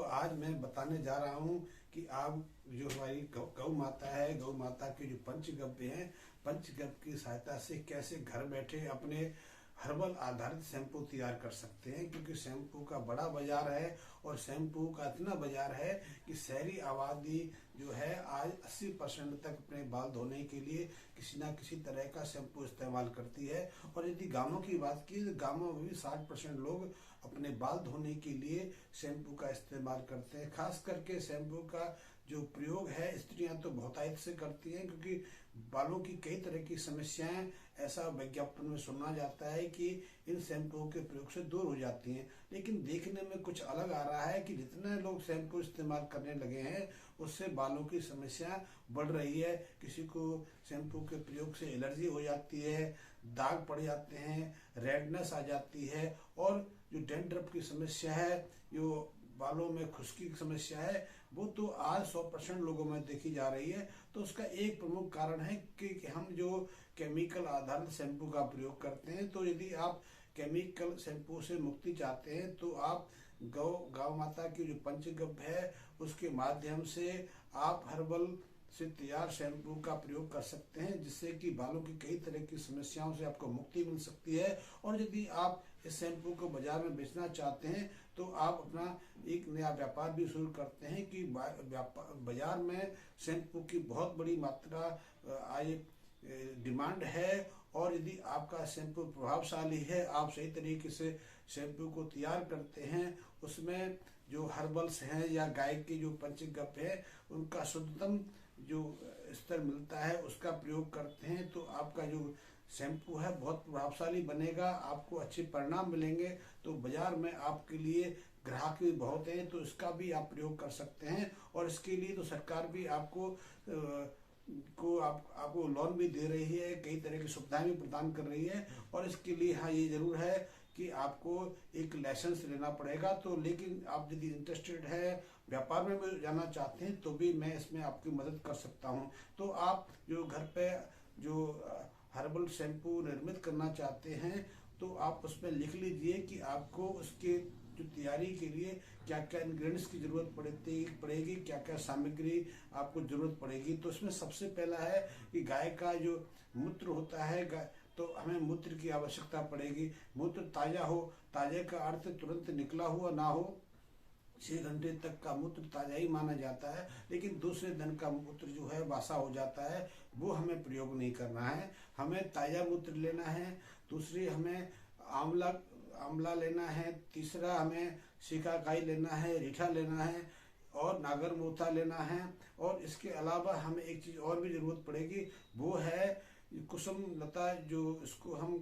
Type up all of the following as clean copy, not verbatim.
आज मैं बताने जा रहा हूँ कि आप जो हमारी गौ माता है, गौ माता के जो पंचगव्य हैं, पंचगव्य की सहायता से कैसे घर बैठे अपने हर्बल आधारित शैम्पू तैयार कर सकते हैं। क्योंकि शैम्पू का बड़ा बाजार है और शैम्पू का इतना बाजार है कि शहरी आबादी जो है आज 80% तक अपने बाल धोने के लिए किसी ना किसी तरह का शैम्पू इस्तेमाल करती है। और यदि गांवों की बात की तो गांवों में भी 60% लोग अपने बाल धोने के लिए शैम्पू का इस्तेमाल करते हैं। खास करके शैम्पू का जो प्रयोग है स्त्रियां तो बहुतायत से करती हैं, क्योंकि बालों की कई तरह की समस्याएं ऐसा विज्ञापन में सुना जाता है कि इन शैम्पू के प्रयोग से दूर हो जाती हैं। लेकिन देखने में कुछ अलग आ रहा है कि जितने लोग शैम्पू इस्तेमाल करने लगे हैं उससे बालों की समस्या बढ़ रही है। किसी को शैम्पू के प्रयोग से एलर्जी हो जाती है, दाग पड़ जाते हैं, रेडनेस आ जाती है, और जो डैंड्रफ की समस्या है, जो बालों में खुश्की की समस्या है, वो तो आज 100% लोगों में देखी जा रही है। तो उसका एक प्रमुख कारण है कि हम जो केमिकल आधारित शैम्पू का प्रयोग करते हैं। तो यदि आप केमिकल शैम्पू से मुक्ति चाहते हैं तो आप गौ माता की जो पंचगव्य है उसके माध्यम से आप हर्बल से तैयार शैम्पू का प्रयोग कर सकते हैं, जिससे कि बालों की कई तरह की समस्याओं से आपको मुक्ति मिल सकती है। और यदि आप इस शैम्पू को बाजार में बेचना चाहते हैं तो आप अपना एक नया व्यापार भी शुरू करते हैं कि बाजार में शैम्पू की बहुत बड़ी मात्रा आज डिमांड है। और यदि आपका शैम्पू प्रभावशाली है, आप सही तरीके से शैम्पू को तैयार करते हैं, उसमें जो हर्बल्स हैं या गाय के जो पंचगव्य है उनका शुद्धतम जो स्तर मिलता है उसका प्रयोग करते हैं, तो आपका जो शैम्पू है बहुत प्रभावशाली बनेगा, आपको अच्छे परिणाम मिलेंगे। तो बाजार में आपके लिए ग्राहक भी बहुत हैं, तो इसका भी आप प्रयोग कर सकते हैं। और इसके लिए तो सरकार भी आपको लोन भी दे रही है, कई तरह की सुविधाएं भी प्रदान कर रही है। और इसके लिए हाँ ये जरूर है कि आपको एक लाइसेंस लेना पड़ेगा। तो लेकिन आप यदि इंटरेस्टेड है, व्यापार में भी जाना चाहते हैं, तो भी मैं इसमें आपकी मदद कर सकता हूं। तो आप जो घर पे जो हर्बल शैम्पू निर्मित करना चाहते हैं तो आप उसमें लिख लीजिए कि आपको उसके जो तैयारी के लिए क्या क्या इंग्रेडिएंट्स की जरूरत पड़ेगी, क्या क्या सामग्री आपको जरूरत पड़ेगी। तो इसमें सबसे पहला है कि गाय का जो मूत्र होता है, तो हमें मूत्र की आवश्यकता पड़ेगी। मूत्र ताजा हो, ताजे का अर्थ तुरंत निकला हुआ ना हो, 6 घंटे तक का मूत्र ताजा ही माना जाता है। लेकिन दूसरे दिन का मूत्र जो है वासा हो जाता है, वो हमें प्रयोग नहीं करना है। हमें ताजा मूत्र लेना है। दूसरी हमें आंवला लेना है। तीसरा हमें सिकाकाई लेना है, रीठा लेना है और नागर मोथा लेना है। और इसके अलावा हमें एक चीज और भी जरूरत पड़ेगी, वो है कुसुम लता, जो इसको हम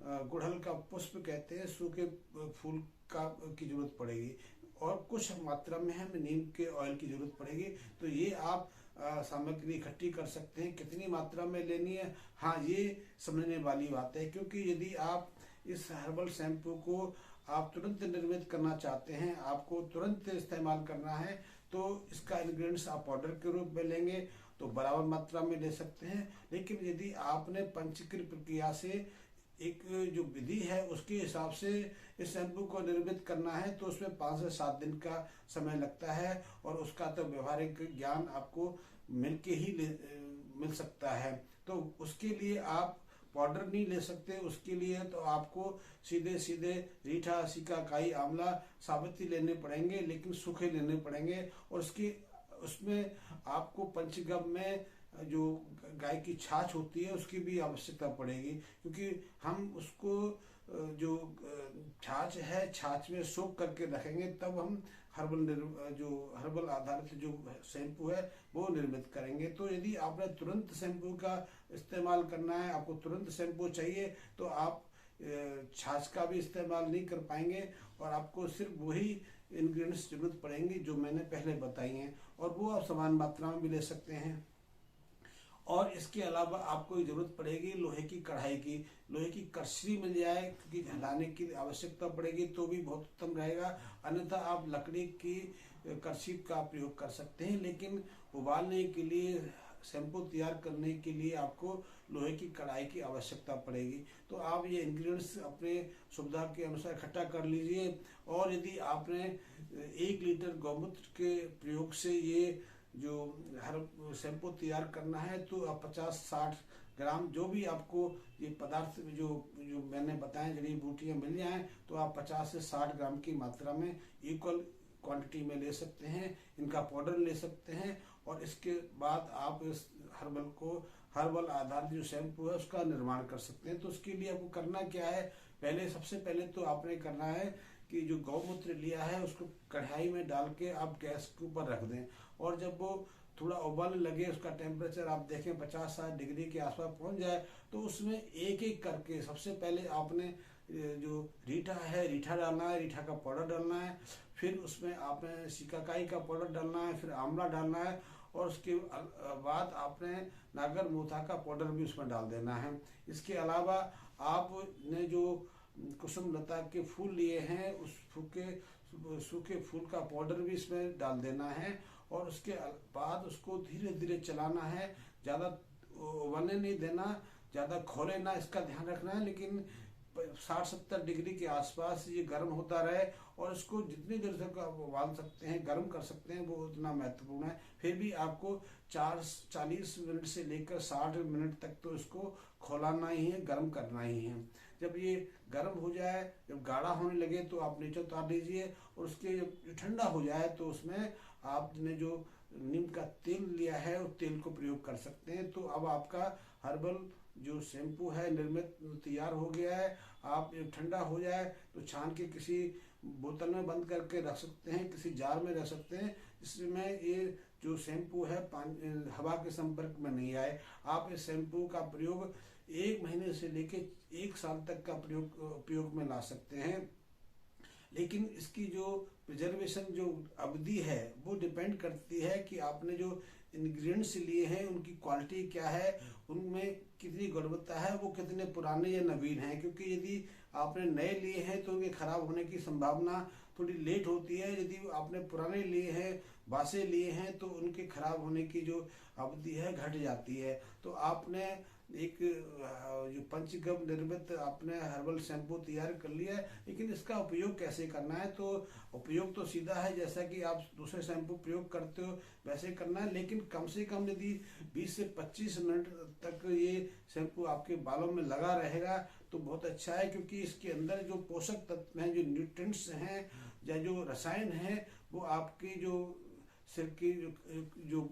गुड़हल का पुष्प कहते हैं, सूखे फूल की जरूरत पड़ेगी। और कुछ मात्रा में हमें नीम के ऑयल की जरूरत पड़ेगी। तो ये आप सामग्री इकट्ठी कर सकते हैं। कितनी मात्रा में लेनी है, हाँ ये समझने वाली बात है। क्योंकि यदि आप इस हर्बल शैम्पू को आप तुरंत निर्मित करना चाहते हैं, आपको तुरंत इस्तेमाल करना है, तो इसका इंग्रेडिएंट्स आप पाउडर के रूप में लेंगे तो बराबर मात्रा में ले सकते हैं। लेकिन यदि आपने पंचक्रिया प्रक्रिया से एक जो विधि है उसके हिसाब से इस शैम्पू को निर्मित करना है तो उसमें 5 से 7 दिन का समय लगता है। और उसका तो व्यवहारिक ज्ञान आपको मिल सकता है। तो उसके लिए आप पाउडर नहीं ले सकते, उसके लिए तो आपको सीधे रीठा, सिकाकाई, आंवला, साबुती लेने पड़ेंगे, लेकिन सूखे लेने पड़ेंगे। और उसमें आपको पंचगव्य में जो गाय की छाछ होती है उसकी भी आवश्यकता पड़ेगी, क्योंकि हम उसको जो छाछ है, छाछ में सोख करके रखेंगे, तब हम हर्बल आधारित जो शैम्पू है वो निर्मित करेंगे। तो यदि आपने तुरंत शैम्पू का इस्तेमाल करना है, आपको तुरंत शैम्पू चाहिए, तो आप छाछ का भी इस्तेमाल नहीं कर पाएंगे और आपको सिर्फ वही इंग्रेडिएंट्स जरूरत पड़ेंगी जो मैंने पहले बताई हैं, और वो आप समान मात्रा में भी ले सकते हैं। और इसके अलावा आपको जरूरत पड़ेगी लोहे की कढ़ाई की। लोहे की कड़छी मिल जाए, क्योंकि हिलाने की आवश्यकता पड़ेगी तो भी बहुत उत्तम रहेगा। अन्यथा आप लकड़ी की कड़छी का प्रयोग कर सकते हैं। लेकिन उबालने के लिए शैम्पू तैयार करने के लिए आपको लोहे की कढ़ाई की आवश्यकता पड़ेगी। तो आप ये इंग्रेडिएंट्स अपने सुविधा के अनुसार इकट्ठा कर लीजिए। और यदि आपने 1 लीटर गौमूत्र के प्रयोग से ये जो हर शैम्पू तैयार करना है, तो आप 50-60 ग्राम जो भी आपको ये पदार्थ जो जो मैंने बताया जड़ी बूटियाँ मिल जाएं, तो आप 50 से 60 ग्राम की मात्रा में इक्वल क्वांटिटी में ले सकते हैं। इनका पाउडर ले सकते हैं और इसके बाद आप इस हर्बल आधारित जो शैम्पू है उसका निर्माण कर सकते हैं। तो उसके लिए आपको करना क्या है, सबसे पहले तो आपने करना है कि जो गौमूत्र लिया है उसको कढ़ाई में डाल के आप गैस के ऊपर रख दें। और जब वो थोड़ा उबलने लगे, उसका टेम्परेचर आप देखें 50-60 डिग्री के आसपास पहुंच जाए, तो उसमें एक एक करके सबसे पहले आपने जो रीठा है, रीठा डालना है, रीठा का पाउडर डालना है। फिर उसमें आपने शिकाकाई का पाउडर डालना है, फिर आंवला डालना है, और उसके बाद आपने नागर मोथा का पाउडर भी उसमें डाल देना है। इसके अलावा आपने जो कुसुम लता के फूल लिए हैं, उस सूखे फूल का पाउडर भी इसमें डाल देना है। और उसके बाद उसको धीरे धीरे चलाना है, ज़्यादा उबलने नहीं देना, ज़्यादा खोले ना, इसका ध्यान रखना है। लेकिन 60-70 डिग्री के आसपास ये गर्म होता रहे, और इसको जितनी देर तक आप उबाल सकते हैं, गर्म कर सकते हैं, वो उतना महत्वपूर्ण है। फिर भी आपको 40 मिनट से लेकर 60 मिनट तक तो इसको खोलाना ही है, गर्म करना ही है। जब ये गर्म हो जाए, जब गाढ़ा होने लगे, तो आप नीचे उतार लीजिए। और उसके जब ठंडा हो जाए, तो उसमें आपने जो नीम का तेल लिया है उस तेल को प्रयोग कर सकते हैं। तो अब आपका हर्बल जो शैम्पू है निर्मित तैयार हो गया है। आप ठंडा हो जाए तो छान के किसी बोतल में बंद करके रख सकते हैं, किसी जार में रख सकते हैं, जिसमें ये जो शैम्पू है हवा के संपर्क में नहीं आए। आप इस शैम्पू का प्रयोग 1 महीने से लेके 1 साल तक का उपयोग में ला सकते हैं। लेकिन इसकी जो प्रिजर्वेशन जो अवधि है वो डिपेंड करती है कि आपने जो इंग्रेडिएंट्स लिए हैं उनकी क्वालिटी क्या है, उनमें कितनी गुणवत्ता है, वो कितने पुराने या नवीन हैं। क्योंकि यदि आपने नए लिए हैं तो उनके खराब होने की संभावना थोड़ी लेट होती है। यदि आपने पुराने लिए हैं, बासे लिए हैं, तो उनके खराब होने की जो अवधि है घट जाती है। तो आपने एक जो पंचगव्य निर्मित आपने हर्बल शैम्पू तैयार कर लिया है, लेकिन इसका उपयोग कैसे करना है, तो उपयोग तो सीधा है, जैसा कि आप दूसरे शैम्पू प्रयोग करते हो वैसे करना है। लेकिन कम से कम यदि 20 से 25 मिनट तक ये शैम्पू आपके बालों में लगा रहेगा तो बहुत अच्छा है। क्योंकि इसके अंदर जो पोषक तत्व हैं, जो न्यूट्रिएंट्स हैं या जो रसायन हैं, वो आपकी जो सिर की जो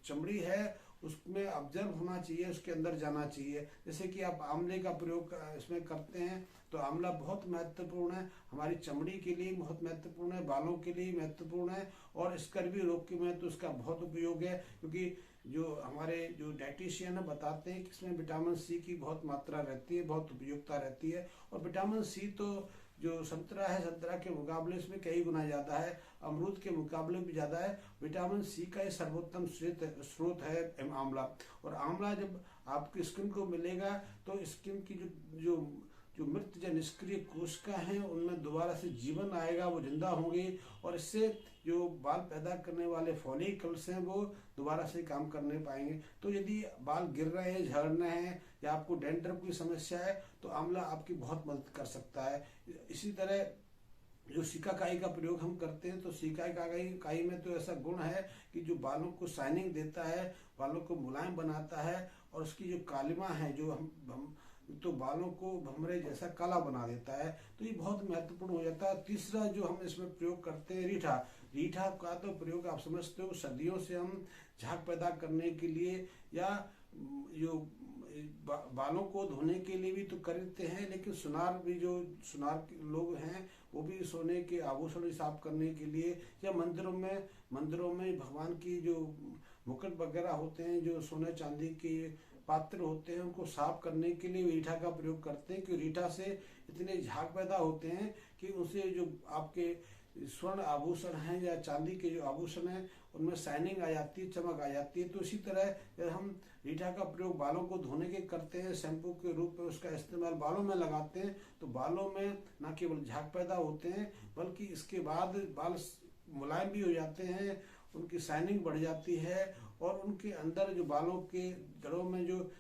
चमड़ी है उसमें ऑब्जर्व होना चाहिए, उसके अंदर जाना चाहिए। जैसे कि आप आंवले का प्रयोग इसमें करते हैं, तो आंवला बहुत महत्वपूर्ण है, हमारी चमड़ी के लिए बहुत महत्वपूर्ण है, बालों के लिए महत्वपूर्ण है, और स्कर्वी रोग के में तो इसका बहुत उपयोग है। क्योंकि जो हमारे जो डाइटिशियन है बताते हैं कि इसमें विटामिन सी की बहुत मात्रा रहती है, बहुत उपयोगिता रहती है। और विटामिन सी तो जो संतरा है, संतरा के मुकाबले इसमें कई गुना ज़्यादा है, अमरूद के मुकाबले भी ज़्यादा है। विटामिन सी का ये सर्वोत्तम स्रोत है आंवला। और आंवला जब आपकी स्किन को मिलेगा तो स्किन की जो जो मृत या निष्क्रिय कोशिका हैं उनमें दोबारा से जीवन आएगा, वो जिंदा होंगे, और इससे जो बाल पैदा करने वाले फॉलिकल्स हैं वो दोबारा से काम करने पाएंगे। तो यदि बाल गिर रहे हैं, झड़ रहे हैं, या आपको डैंड्रफ की समस्या है, तो आंवला आपकी बहुत मदद कर सकता है। इसी तरह जो सिकाकाई का प्रयोग हम करते हैं, तो सिकाकाई में तो ऐसा गुण है कि जो बालों को शाइनिंग देता है, बालों को मुलायम बनाता है, और उसकी जो कालिमा है जो हम तो बालों को भमरे जैसा काला बना देता है। तो ये बहुत महत्वपूर्ण हो जाता है। तीसरा जो हम इसमें प्रयोग करते हैं रीठा का तो प्रयोग आप समझते हो, सर्दियों से हम झाग पैदा करने के लिए या जो बालों को धोने के लिए भी तो करते हैं। लेकिन सुनार के लोग हैं वो भी सोने के आभूषण साफ करने के लिए, या मंदिरों में भगवान की जो मुकुट वगैरह होते हैं, जो सोने चांदी के पात्र होते हैं, उनको साफ करने के लिए रीठा का प्रयोग करते हैं। क्योंकि रीठा से इतने झाग पैदा होते हैं कि उनसे जो आपके स्वर्ण आभूषण हैं या चांदी के जो आभूषण हैं उनमें शाइनिंग आ जाती है, चमक आ जाती है। तो इसी तरह जब हम रीठा का प्रयोग बालों को धोने के करते हैं, शैम्पू के रूप में उसका इस्तेमाल बालों में लगाते हैं, तो बालों में न केवल झाग पैदा होते हैं बल्कि इसके बाद बाल मुलायम भी हो जाते हैं, उनकी शाइनिंग बढ़ जाती है, और उनके अंदर जो बालों के जड़ों में जो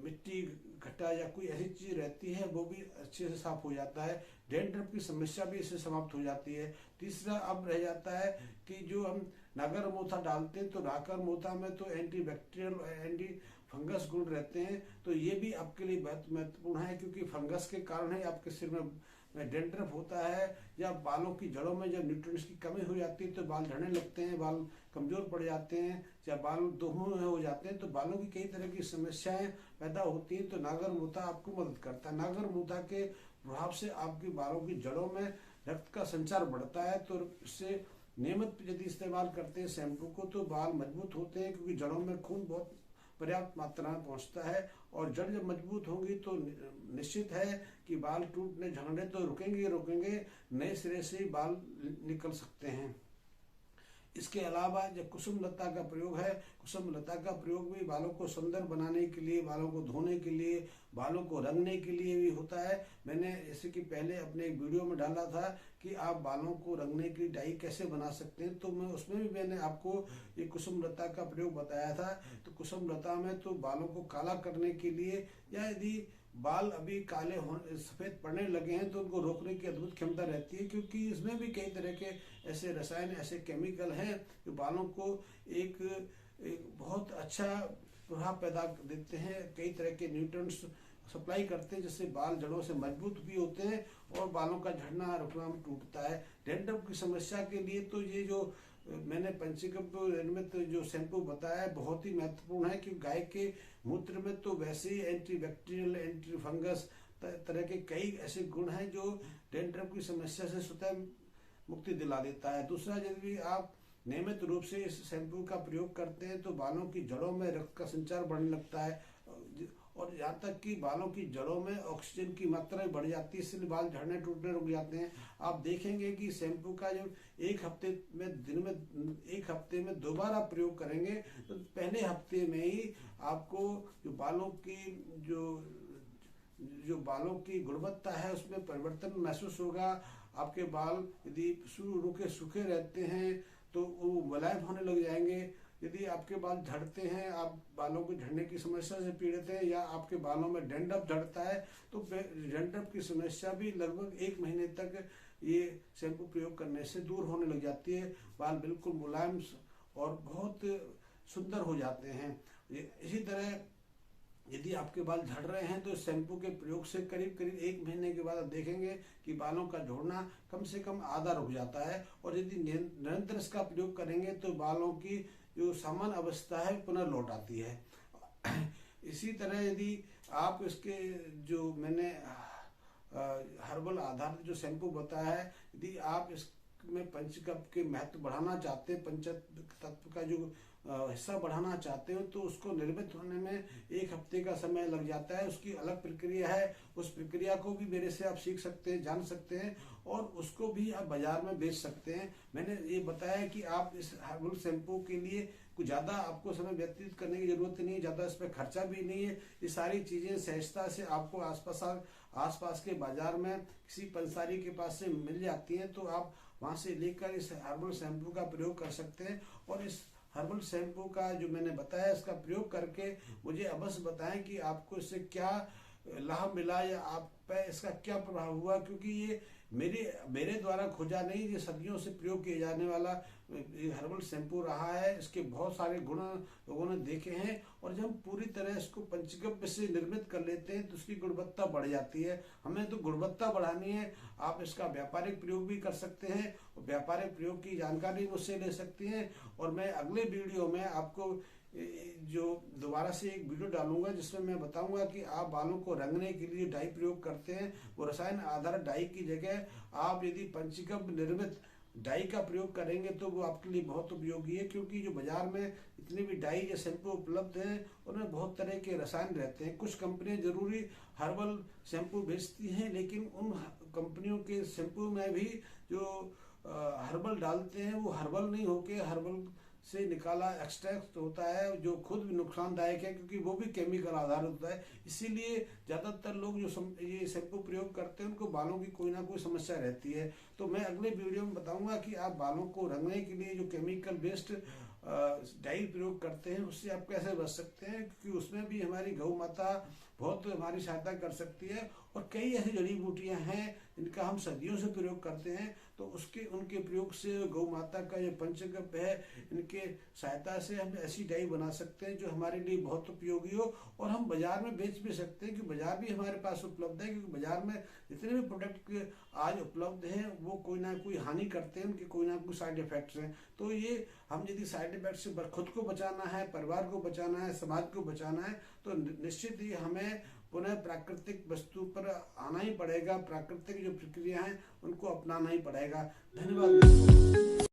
मिट्टी घटा या कोई ऐसी चीज रहती है वो भी अच्छे से साफ हो जाता है। डैंड्रफ की समस्या भी इससे समाप्त हो जाती है। तीसरा अब रह जाता है कि जो हम नागर मोथा डालते हैं तो नागर मोथा में तो एंटी बैक्टीरियल एंटी फंगस गुण रहते हैं, तो ये भी आपके लिए बहुत महत्वपूर्ण है, क्योंकि फंगस के कारण ही आपके सिर में डैंड्रफ होता है, या बालों की जड़ों में जब न्यूट्रिएंट्स की कमी हो जाती है तो बाल झड़ने लगते हैं, बाल कमजोर पड़ जाते हैं, या बाल दोहरे हो जाते हैं, तो बालों की कई तरह की समस्याएं पैदा होती हैं। तो नागर मोथा आपको मदद करता है। नागर मोथा के प्रभाव से आपके बालों की जड़ों में रक्त का संचार बढ़ता है, तो इससे नियमित यदि इस्तेमाल करते हैं शैम्पू को तो बाल मजबूत होते हैं, क्योंकि जड़ों में खून बहुत पर्याप्त मात्रा में पहुंचता है, और जड़ जब मजबूत होंगी तो निश्चित है कि बाल टूटने झड़ने तो रुकेंगे, नए सिरे से बाल निकल सकते हैं। इसके अलावा जो कुसुम लता का प्रयोग है, कुसुम लता का प्रयोग भी बालों को सुंदर बनाने के लिए, बालों को धोने के लिए, बालों को रंगने के लिए भी होता है। मैंने जैसे कि पहले अपने एक वीडियो में डाला था कि आप बालों को रंगने की डाई कैसे बना सकते हैं, तो मैं उसमें भी मैंने आपको ये कुसुम लता का प्रयोग बताया था। तो कुसुम लता में तो बालों को काला करने के लिए, या यदि बाल अभी काले सफेद पड़ने लगे हैं तो उनको रोकने की अद्भुत क्षमता रहती है, क्योंकि इसमें भी कई तरह के ऐसे रसायन, ऐसे केमिकल हैं जो बालों को एक बहुत अच्छा प्रभाव पैदा देते हैं, कई तरह के न्यूट्रिएंट्स सप्लाई करते हैं, जिससे बाल जड़ों से मजबूत भी होते हैं और बालों का झड़ना रुकना भी टूटता है। डैंड्रफ की समस्या के लिए तो ये जो मैंने पंचगव्य निर्मित जो शैम्पू बताया है बहुत ही महत्वपूर्ण है, क्योंकि गाय के मूत्र में तो वैसे ही एंटी बैक्टीरियल, एंटी फंगस तरह के कई ऐसे गुण हैं जो डैंड्रफ की समस्या से स्वतः मुक्ति दिला देता है। दूसरा, यदि आप नियमित रूप से इस शैम्पू का प्रयोग करते हैं तो बालों की जड़ों में रक्त का संचार बढ़ने लगता है, और यहाँ तक कि बालों की जड़ों में ऑक्सीजन की मात्रा बढ़ जाती है, इसलिए बाल झड़ने टूटने रुक जाते हैं। आप देखेंगे कि शैम्पू का जब एक हफ्ते में 2 बार आप प्रयोग करेंगे तो पहले हफ्ते में ही आपको जो बालों की गुणवत्ता है उसमें परिवर्तन महसूस होगा। आपके बाल यदि सूखे रहते हैं तो वो मुलायम होने लग जाएंगे। यदि आपके बाल झड़ते हैं, आप बालों को झड़ने की समस्या से पीड़ित हैं, या आपके बालों में डैंड्रफ झड़ता है, तो डैंड्रफ की समस्या भी लगभग 1 महीने तक ये शैम्पू प्रयोग करने से दूर होने लग जाती है। बाल बिल्कुल मुलायम और बहुत सुंदर हो जाते हैं। इसी तरह यदि आपके बाल झड़ रहे हैं तो शैम्पू के प्रयोग से करीब 1 महीने के बाद आप देखेंगे कि बालों का झड़ना कम से कम आधा रुक जाता है, और यदि निरंतर इसका प्रयोग करेंगे तो बालों की जो सामान्य अवस्था है पुनः लौट आती है। इसी तरह यदि आप इसके जो मैंने हर्बल आधारित जो शैम्पू बताया है, यदि आप इसमें पंचगव्य के महत्व बढ़ाना चाहते हैं, पंच तत्व का जो हिस्सा बढ़ाना चाहते हो, तो उसको निर्मित होने में 1 हफ्ते का समय लग जाता है। उसकी अलग प्रक्रिया है, उस प्रक्रिया को भी मेरे से आप सीख सकते हैं, जान सकते हैं, और उसको भी आप बाजार में बेच सकते हैं। मैंने ये बताया कि आप इस हर्बल शैम्पू के लिए कुछ ज़्यादा आपको समय व्यतीत करने की जरूरत नहीं है, ज़्यादा इस पर खर्चा भी नहीं है। ये सारी चीज़ें सहजता से आपको आसपास के बाजार में किसी पंसारी के पास से मिल जाती हैं, तो आप वहाँ से लेकर इस हर्बल शैम्पू का प्रयोग कर सकते हैं। और इस हर्बल शैम्पू का जो मैंने बताया, इसका प्रयोग करके मुझे अवश्य बताएं कि आपको इससे क्या लाभ मिला, या आप पे इसका क्या प्रभाव हुआ, क्योंकि ये मेरे द्वारा खोजा नहीं, ये सदियों से प्रयोग किए जाने वाला हर्बल शैम्पू रहा है। इसके बहुत सारे गुण लोगों ने देखे हैं, और जब हम पूरी तरह इसको पंचगव्य से निर्मित कर लेते हैं तो उसकी गुणवत्ता बढ़ जाती है। हमें तो गुणवत्ता बढ़ानी है। आप इसका व्यापारिक प्रयोग भी कर सकते हैं, और व्यापारिक प्रयोग की जानकारी मुझसे ले सकते हैं। और मैं अगले वीडियो में आपको जो दोबारा से एक वीडियो डालूंगा जिसमें मैं बताऊंगा कि आप बालों को रंगने के लिए डाई प्रयोग करते हैं, वो रसायन आधारित डाई की जगह आप यदि पंचगव्य निर्मित डाई का प्रयोग करेंगे तो वो आपके लिए बहुत उपयोगी है, क्योंकि जो बाजार में इतनी भी डाई या शैम्पू उपलब्ध हैं उनमें बहुत तरह के रसायन रहते हैं। कुछ कंपनियां जरूरी हर्बल शैम्पू बेचती हैं, लेकिन उन कंपनियों के शैम्पू में भी जो हर्बल डालते हैं वो हर्बल नहीं होके हर्बल से निकाला एक्सट्रैक्ट होता है, जो खुद भी नुकसानदायक है, क्योंकि वो भी केमिकल आधारित होता है। इसीलिए ज़्यादातर लोग जो ये शैम्पू प्रयोग करते हैं उनको बालों की कोई ना कोई समस्या रहती है। तो मैं अगले वीडियो में बताऊंगा कि आप बालों को रंगने के लिए जो केमिकल बेस्ड डाई प्रयोग करते हैं उससे आप कैसे बच सकते हैं, क्योंकि उसमें भी हमारी गौ माता बहुत हमारी सहायता कर सकती है। और कई ऐसी जड़ी बूटियां हैं जिनका हम सदियों से प्रयोग करते हैं, तो उनके प्रयोग से गौ माता का जो पंचगव्य है इनके सहायता से हम ऐसी डाई बना सकते हैं जो हमारे लिए बहुत उपयोगी हो, और हम बाजार में बेच भी सकते हैं, क्योंकि बाजार भी हमारे पास उपलब्ध है। क्योंकि बाजार में जितने भी प्रोडक्ट आज उपलब्ध हैं वो कोई ना कोई हानि करते हैं, उनके कोई ना कोई साइड इफेक्ट्स हैं। तो ये हम यदि साइड इफेक्ट से खुद को बचाना है, परिवार को बचाना है, समाज को बचाना है, तो निश्चित ही हमें पुनः प्राकृतिक वस्तु पर आना ही पड़ेगा। प्राकृतिक जो प्रक्रिया है उनको अपनाना ही पड़ेगा। धन्यवाद।